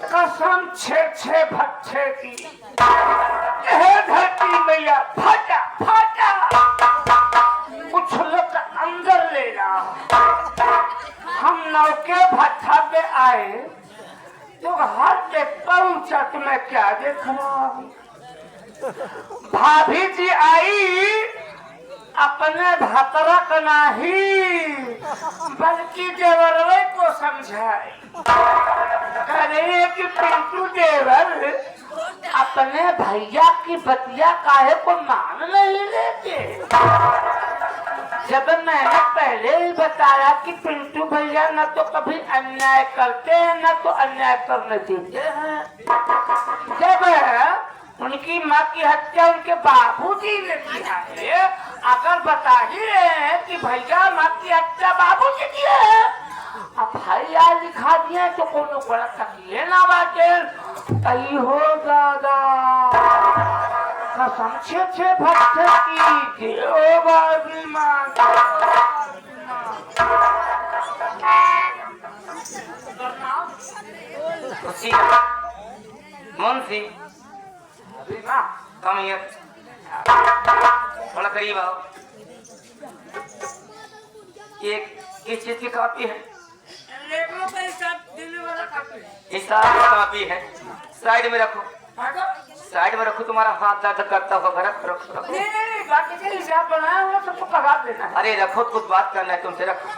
कसम छे छे भट्टे की यह धरती मैया फटा फटा उछल कर अंदर ले रहा। हम नौके भट्टा पे आए तो हर के पहुंचा तो मैं क्या देख रहा हूँ। भाभी जी आई अपने भतरा का नहीं बल्कि देवरवे को समझाए। कह रही है कि पिंटू देवर अपने भैया की बतिया काहे को मान नहीं लेते। जब मैंने पहले ही बताया कि पिंटू भैया न तो कभी अन्याय करते हैं न तो अन्याय करने देते हैं। जब उनकी माँ की हत्या उनके बाबूजी ने किया है, अगर बता ही रहे हैं कि भैया माँ की हत्या बाबूजी की है, अब भाई आज लिखा दिए तो कोनो बड़ा तकलीफ ना बाटे। कही हो दादा कसम छे छे भट्टे की ओ बाबी माँ खुशी मुंशी कम ये थोड़ा करीब आओ। ये किस चीज की कॉपी है? हिसाब की कॉपी है। साइड में रखो, साइड में रखो। तुम्हारा हाथ दर्द करता होगा। रखो रखो रखो। नहीं बाकी के हिसाब बनाया हुआ सबको पगा देना है। अरे रखो, कुछ बात करना है तुमसे। रखो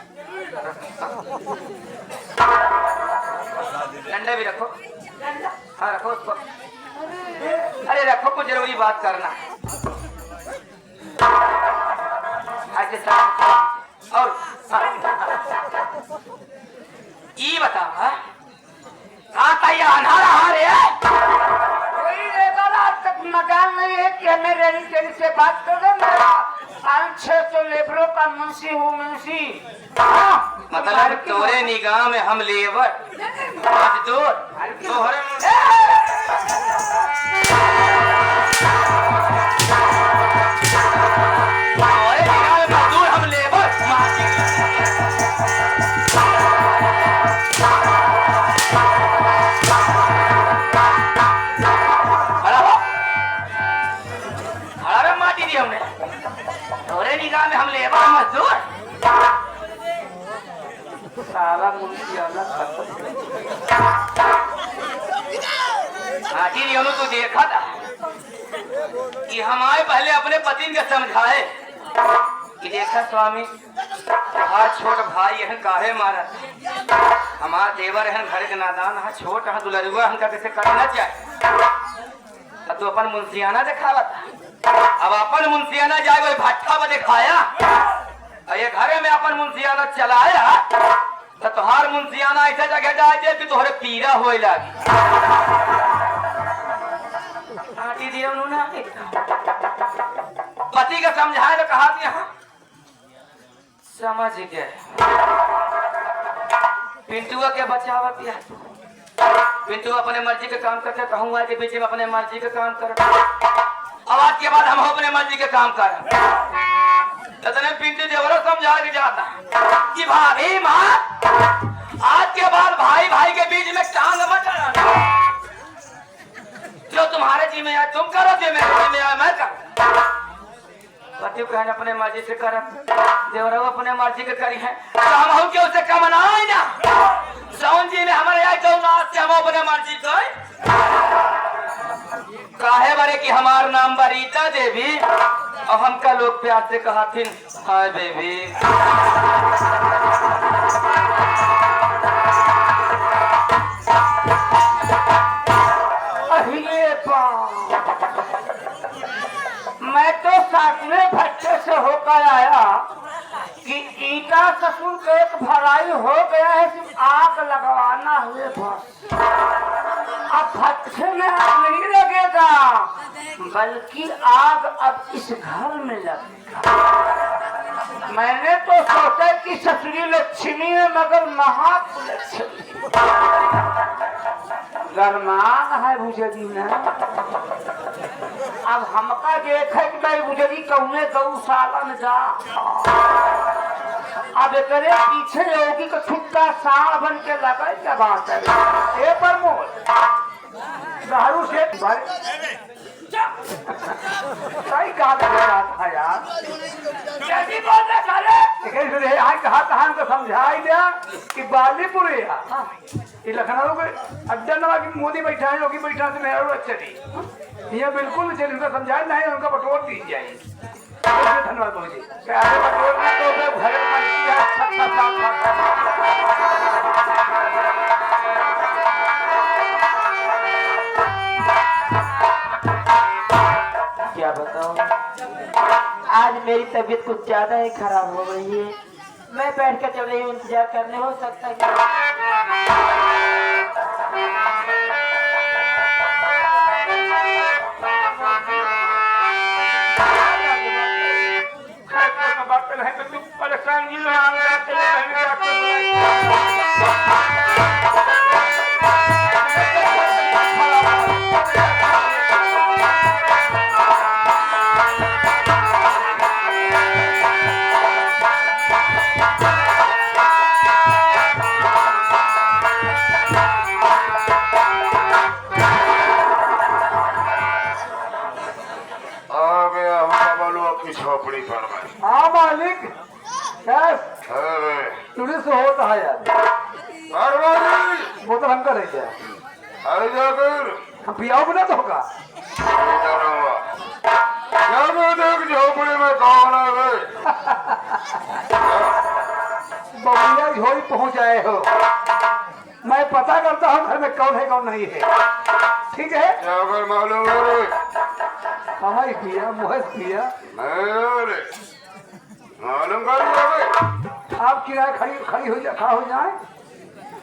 डंडा भी रखो। हाँ रखो उसको। अरे रखो, कुछ जरूरी बात करना है। और ये बताओ कोई लेबर आज तक मकान नहीं है कि हमें रेली तेरी से बात कर दो। मेरा 500 लेबरों का मुंशी हूँ मुंशी। मतलब तोरे निगाह में हम लेबर मजदूर तोहरे निगाह में मजदूर हम लेबर। माटी दी हमने तोरे निगाह में हम लेबर मजदूर। सारा मुंशी अलग हाजी ने तो देखा था कि हमारे पहले अपने पति को समझाए कि देखा स्वामी हमारा छोट भाई है काहे मारा, हमारा देवर है घर के नादान है, छोट है दुलरुआ है कैसे करना चाहिए। तो अपन मुंशियाना दिखावा था। अब अपन मुंशियाना जाए वही भट्ठा में दिखाया, ये घरे में अपन मुंशियाना चलाया तो तुहार मुंशियाना ऐसा जगह जाए कि तोहरे पीरा होए लागी। पति का समझाए तो कहा समझ गए। पिंटुआ के बचावत या पिंटू अपने मर्जी के काम करते, कहूँगा के बीच में अपने मर्जी के काम कर। अब आज के बाद हम अपने मर्जी के काम कर। तने पिंटू देवरो समझा के जाता कि भाभी माँ आज के बाद भाई भाई के बीच में टांग मत अड़ाना। जो तुम्हारे जी में आए तुम करो, जो मेरे जी में आए मैं करूं। पति कहने अपने मर्जी से कर, देवरो अपने मर्जी के करी है तो हम हो के उसे कमना ना। सौन जी में हमारे आए तो से हम अपने मर्जी कर काहे बरे कि हमार नाम बरीता देवी और हमका लोग प्यार से कहा थी हाय बेबी। मैं तो सातवें भट्टे से होकर आया कि ईटा ससुर का एक भराई हो गया है, सिर्फ आग लगवाना है बस। अब भट्टे में आग नहीं लगेगा बल्कि आग अब इस घर में लगेगा। मैंने तो सोचा कि ससुरी लक्ष्मी है मगर महालक्ष्मी गरमान है बुझदी में। अब हमका देखे कि भाई बुझदी कौने गौशाला में जा। अब करे पीछे योगी का छुट्टा साड़ बन के लगा क्या बात है। ए प्रमोद दारू से सही कहा था यार। कैसी बात है साले? आज कहा था हमको समझाई दिया कि बालीपुर है ये लखनऊ के अड्डा नवा की मोदी बैठा है, योगी बैठा है, मेरा अच्छा नहीं ये बिल्कुल चलिए उनका समझाए नहीं, उनका बटोर दी जाए। धन्यवाद बाबू जी। बटोर तो घर क्या बताऊं, आज मेरी तबीयत कुछ ज्यादा ही खराब हो गई है। मैं बैठ कर चल रही हूँ, इंतजार करने हो सकता है। परेशान झोपड़ी पर मैं। हाँ मालिक अरे तुझे से होता है यार, परवानी वो तो हम कर रहे थे। अरे जाकर हम पियाओ बना तो होगा क्या मैं देख झोपड़ी में कौन है भाई? बबुलिया झोली पहुंच आए हो, मैं पता करता हूँ घर में कौन है कौन नहीं है। ठीक है क्या कर मालूम है रे? हमारी पिया मोहस पिया अरे मालूम कर भाई आप किराए खड़ी हो खड़ा हो जाए,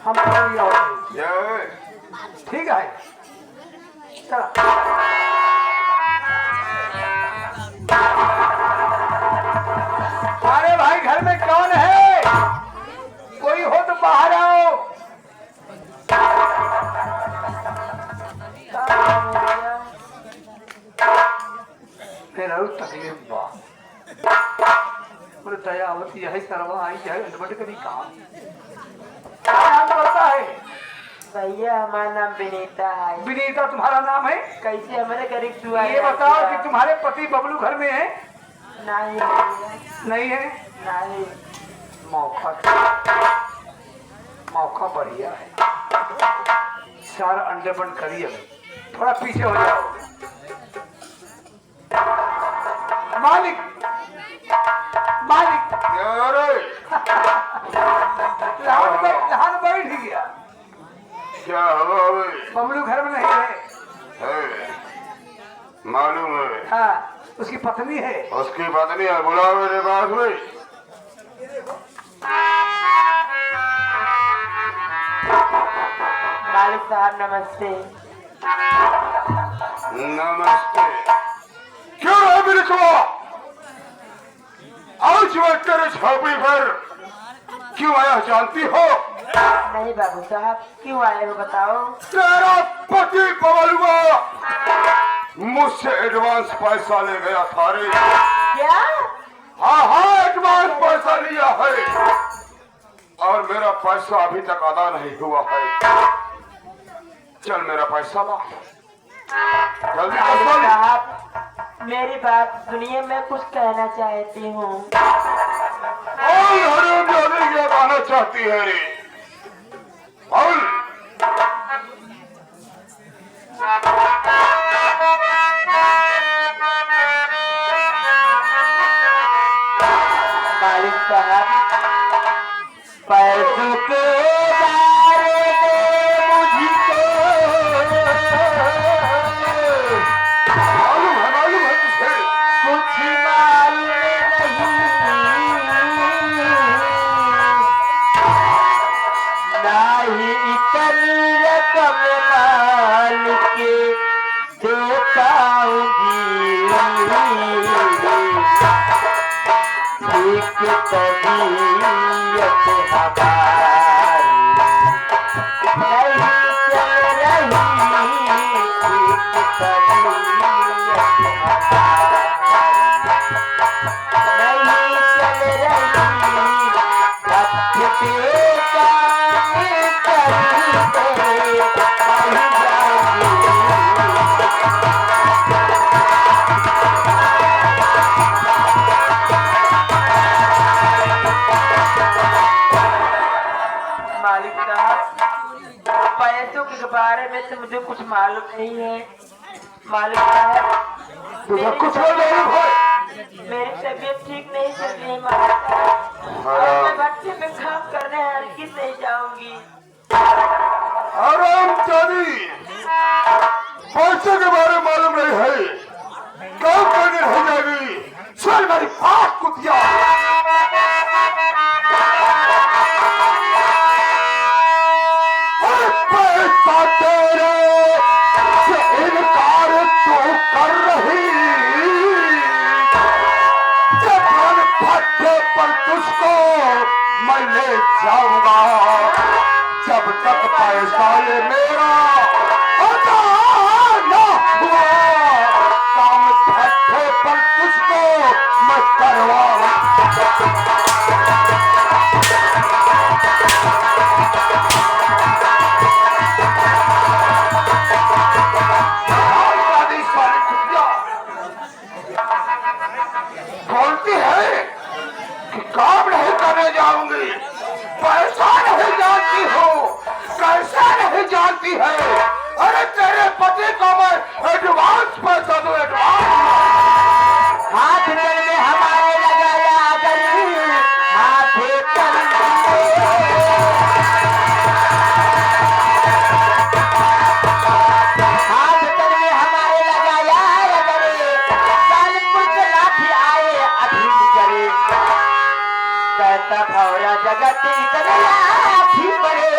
हम करेंगे। क्या है? ठीक है चला। अरे भाई घर में कौन है? कोई हो तो बाहर आओ। फिर तकलीफ बा बोले दयावती यही करवा आई है अंडबट कभी काम नाम करता है। भैया हमारा नाम विनीता है। विनीता तुम्हारा नाम है? कैसे हमारे गरीब दुआ ये बताओ कि तुम्हारे पति बबलू घर में है? नहीं भैया, नहीं है? नहीं। मौका बढ़िया है, सारा अंडे बंद करिए। थोड़ा पीछे हो जाओ। मालिक मालिक क्या रे? लहान बैठ गया। क्या हुआ भाई? बबलू घर में नहीं है। मालूम है? हाँ उसकी पत्नी है। उसकी पत्नी है, बुलाओ मेरे पास में। मालिक साहब नमस्ते। नमस्ते। क्यों है मेरे को? आज मैं तेरे झोपड़ी पर क्यों आया जानती हो? नहीं बाबू साहब, क्यों आए हो बताओ। तेरा पति बबलुआ मुझसे एडवांस पैसा ले गया था रे। क्या? हाँ एडवांस पैसा लिया है और मेरा पैसा अभी तक अदा नहीं हुआ है। चल मेरा पैसा ला जल्दी मालिक चल। साहब मेरी बात सुनिए, मैं कुछ कहना चाहती हूँ। क्या कहना चाहती है रे? बोल। मालिक साहब पैसों के बारे में मुझको मालूम है तुझे? कुछ मालूम नहीं, ना ही इतनी रकम मालिक दे पाऊंगी। एक तबीयत हमारी नहीं चल रही, एक तबीयत हमारी नहीं चल रही। अच्छे काम करते रह जाऊंगी। पैसों के बारे में तो मुझे कुछ मालूम नहीं है। मालूम है तुझे कुछ नहीं भाई। मेरी तबीयत ठीक नहीं चल रही है मालिक साहब। और मैं भट्टी में काम करने हल्की से जाऊंगी। आराम जानी पैसे के बारे में मालूम नहीं है, काम करने नहीं जाएगी। चल मेरी बात कुतिया। पैसा तेरे से इनकार तू कर रही, जब भट्टे पर तुझको मैं ले जाऊंगा। जब तक पैसा ये मेरा अदा न हुआ, काम भट्टे पर तुझको मैं करवाऊंगा। बोलती है कि काम नहीं करने जाऊंगी, पैसा नहीं जानती हो, कैसा नहीं जानती है। अरे तेरे पति को मैं एडवांस पैसा दूं, एडवांस। हाथ तल में हमारे लगाया गली, हाथ तल में हमारे लगाया गली, कानपुर के लाठी आए अभी करे। कहता भौरा जगत इतने लाठी पड़े,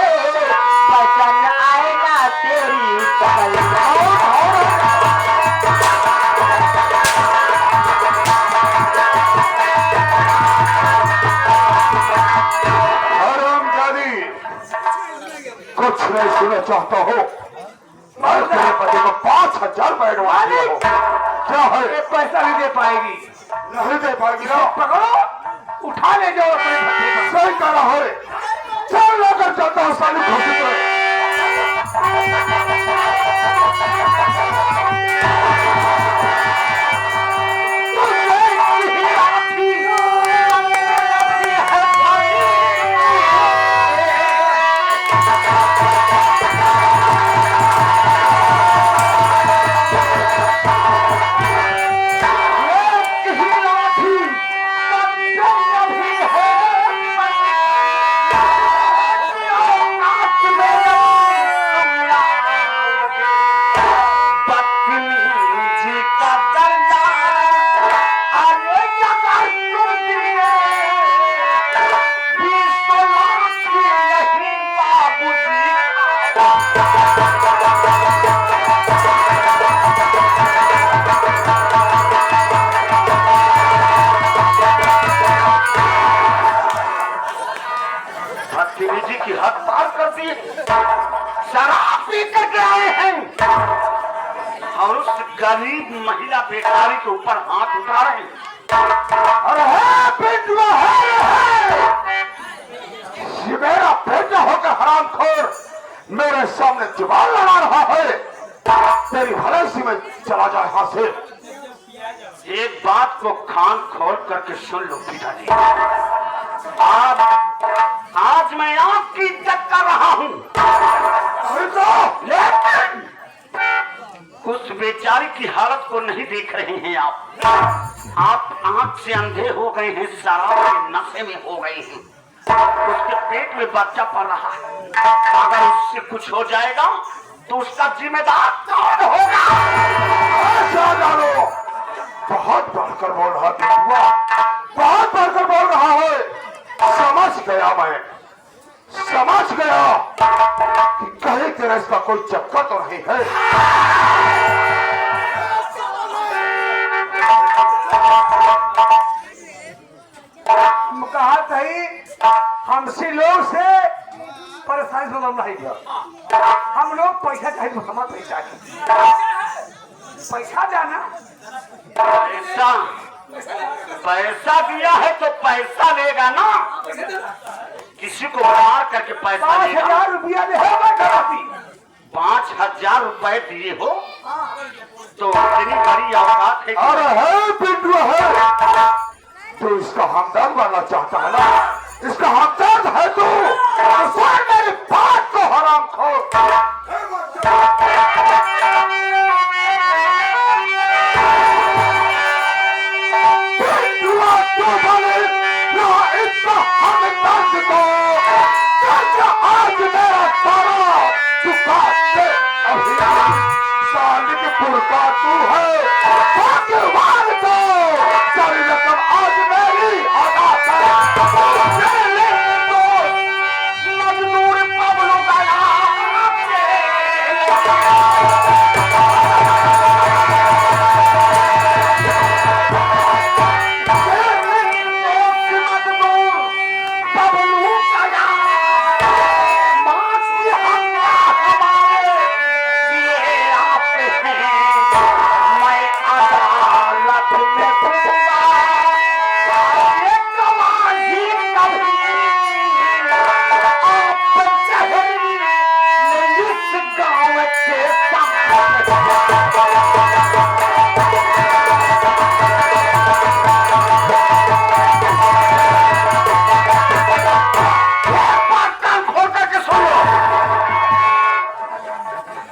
पसंद आए ना तेरी शकल। कुछ नहीं सुनना चाहता हो। मैं तेरे पति को 5,000 रुपए एडवांस दिया हो। क्या है? एक पैसा नहीं दे पाएगी। नहीं दे पाएगी ना? पकड़ो, उठा ले जाओ अपने भट्टे पर। सही कह रहा है। चल लेकर चलता हूँ साली घोषित है। जी की हद पार कर दी। शराब पी करके आए हैं और उस गरीब महिला बेकारी के ऊपर हाथ उठा रहे हैं। अरे है बेटुआ है। ये मेरा बेटा होकर हरामखोर मेरे सामने जुबान लड़ा रहा है। तेरी भलेसी में चला जाए यहाँ से। एक बात को कान खोल करके सुन लो पिताजी। आज मैं आपकी इज्जत कर रहा हूँ, लेकिन उस बेचारी की हालत को नहीं देख रहे हैं आप आंख से अंधे हो गए हैं, शराब के नशे में हो गए हैं। उसके पेट में बच्चा पड़ रहा है। अगर उससे कुछ हो जाएगा तो उसका जिम्मेदार कौन होगा? बहुत बढ़कर बोल रहा बेटुआ, बहुत बढ़कर बोल रहा है। समझ गया, मैं समझ गया कि कहीं तेरा इसका कोई चक्कर तो नहीं है। कहा सही, हमसे लोग से परेशानी से नहीं गया। हम लोग पैसा चाहिए तो हमारा पैसा पैसा जाना पैसा दिया है तो पैसा लेगा ना। किसी को मार करके पैसा 5,000 रुपया दे 5,000 रुपए दिए हो तो इतनी बड़ी औकात है। अरे है पिंडुआ है, तो इसका हमदर्द बनना चाहता है ना? इसका हमदर्द है तू। मेरी बात को हराम खो आज मेरा सारा चुकाते सालिक पुरका तू है भगवान को सारी रकम आज मेरी अदा कर मजदूर पबलू का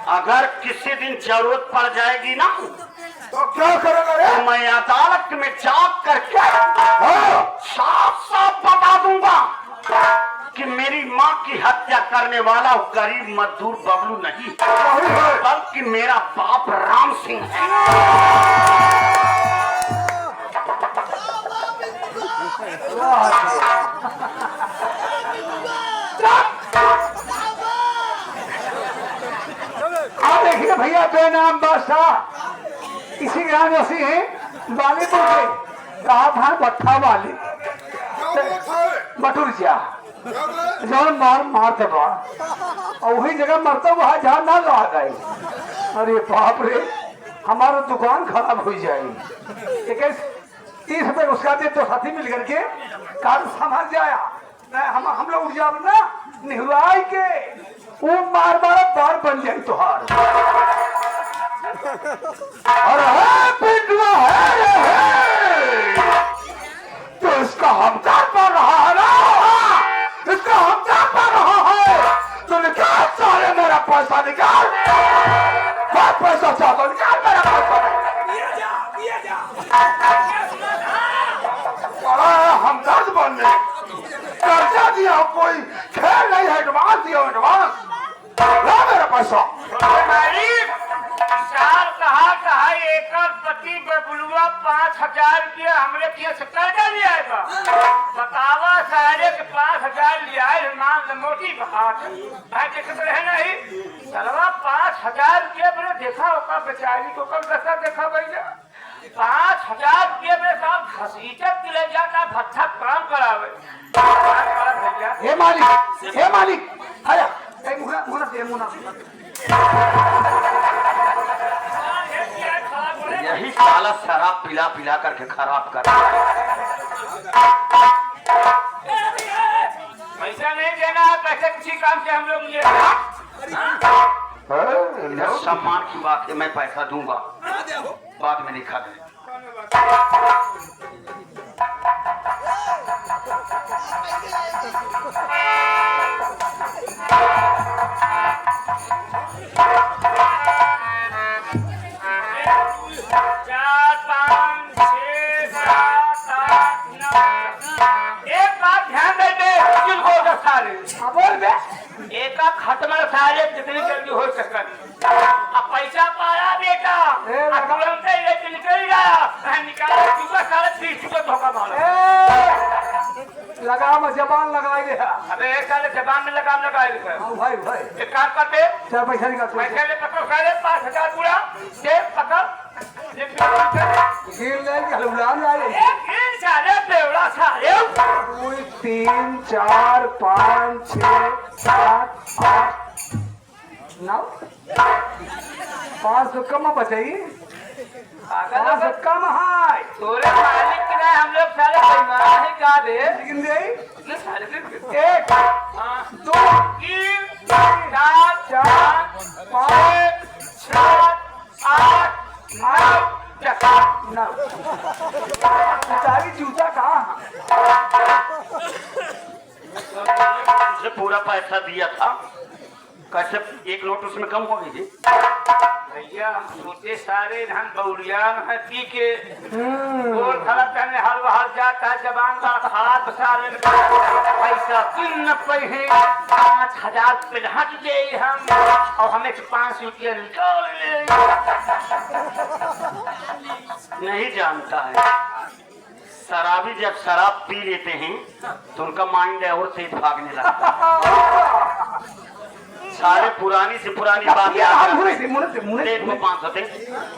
अगर किसी दिन जरूरत पड़ जाएगी ना तो क्या करेगा रे? तो मैं अदालत में जाग करके साफ साफ बता दूंगा कि मेरी माँ की हत्या करने वाला वो गरीब मजदूर बबलू नहीं बल्कि मेरा बाप राम सिंह है। देखिए भैया बेनाम बादशाह इसी ग्रामवासी हैं वालीपुर के कहा था भट्ठा वाली बटुरिया जब मारते बा और वही जगह मरता वहां जहाँ ना ला गए। अरे बाप रे हमारा दुकान खराब हो जाएगी। 30 रुपए उसका दे तो साथी मिल करके कार संभाल जाया हम लोग उठ जाओ ना निहुआई के वो मार बार बन जाए तुहार। और है पिंडवा है तो इसका हमदार पर रहा है ना, इसका हमदार पर रहा है तो निकाल सारे मेरा पैसा निकाल। क्या पैसा चाहता निकाल मेरा पैसा बड़ा हमदर्द बनने कर्जा दिया कोई खेल नहीं है। एडवांस दिया एडवांस ला मेरा पैसा। साल कहा एकड़ पति बबलुआ 5000 रुपया हमरे पिया से कर्जा लिया है। बतावा सारे के 5000 लिया है मान मोटी बात है देखते रहे नहीं चलवा 5000 रुपया मैंने देखा होगा बेचारी को कल दशा देखा भैया 5000 रुपये में साहब घसीटक ले जाता भट्ठा काम करावे भैया। हे मालिक आया मुना यही साला शराब पिला पिला करके खराब कर। पैसा नहीं देना है पैसे किसी काम से हम लोग लिए सम्मान की बात है मैं पैसा दूंगा बाद में लिखा दे। एक खत्म सारे जितनी जल्दी हो सके अब पैसा पाया बेटा तुरंत निकल गया निकाला चुका सारा 30 चुका धोखा मारा लगाम जबान लगाए अबे एक साल जबान में लगाम लगाए भाई एक काम करते चार पैसा निकाल पैसे ले पकड़ो सारे 5000 पूरा दे पकड़ गिर ले गुलाम लाए सारे बेवड़ा सारे 3 4 5 6 7 8 9 5 कम बचाई कम है तोरे मालिक की नहीं हम लोग सारे बेईमान ही गा दे लेकिन दे ये सारे 1 2 3 4 5 6 8 9 सारी जूता कहाँ पूरा पैसा दिया था कैसे एक नोट उसमें कम हो गई जी? भैया हम सोचे सारे धन बउलियान है पी के गोल खड़ा पहने हल वहल जाता है जबान का खाद सारे पैसा किन न पहे 5,000 पे हट दे हम और हमें 5 रुपया निकाल ले। नहीं जानता है, शराबी जब शराब पी लेते हैं तो उनका माइंड और तेज भागने लगता है। सारे पुरानी से पुरानी बातें याद मुने दे, इनको 500 दे।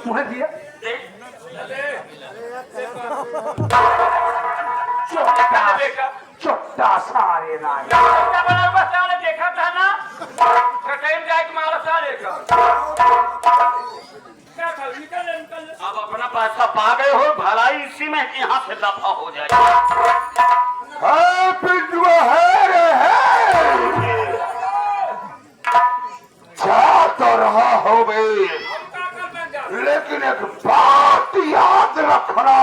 दिया दे। छोटा सारे नाई सारे देखा था ना कटैन जाए के मारा सारे का क्या था निकल अब अपना पैसा पा गए हो, भलाई इसी में यहाँ से दफा हो जाए। जा तो रहा हो गई, लेकिन एक बात याद रखना,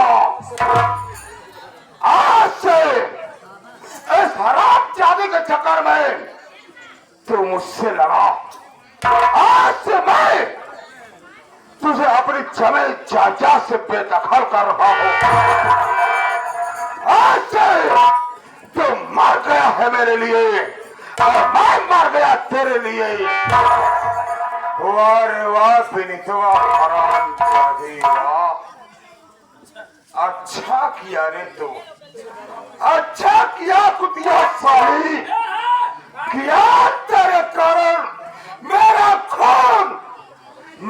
आज से इस हराम जाति के चक्कर में तू मुझसे लड़ा। आज से मैं तुझे अपनी जमीन जायदाद से बेदखल कर रहा हूं। आज से तू मर गया है मेरे लिए और मैं मर गया तेरे लिए। वाह रे वाह फिनितवा हराम जादी वाह, अच्छा किया रे तू, अच्छा किया कुतिया साली, किया तेरे कारण मेरा खून,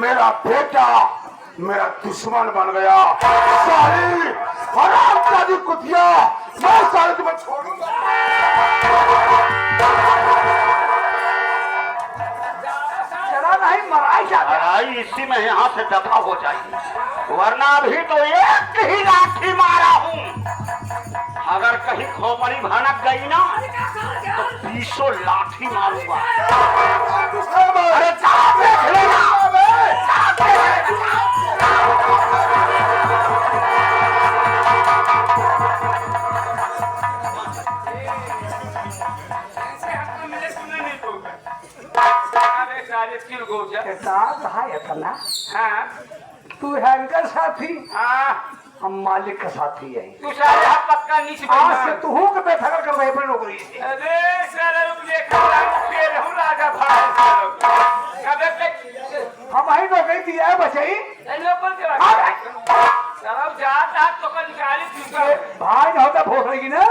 मेरा बेटा मेरा दुश्मन बन गया। साली हराम जादी कुतिया, मैं साले तुम्हें छोड़ूंगा। चला नहीं मराई जाता। लड़ाई इसी में यहाँ से दफा हो जाएगी, वरना अभी तो एक ही लाठी मारा हूँ। अगर कहीं खोपड़ी भनक गई ना तो 20 लाठी मारूंगा। अरे जा देख लेना। सारे किल गोजा इतना हाँ तू है इनका साथी, हाँ हम मालिक का साथी है। तू सारे हाथ पक्का नीचे आज से तू हूँ के बेफिक्र कर रहे अपनी नौकरी से। अरे सारे लोग देखा फिर हूँ राजा भाई कबे तक हम ही नौकरी दिया है बचाई लोगों के सब जाता तो कल निकाली थी भाई न होता भोग रहेगी ना।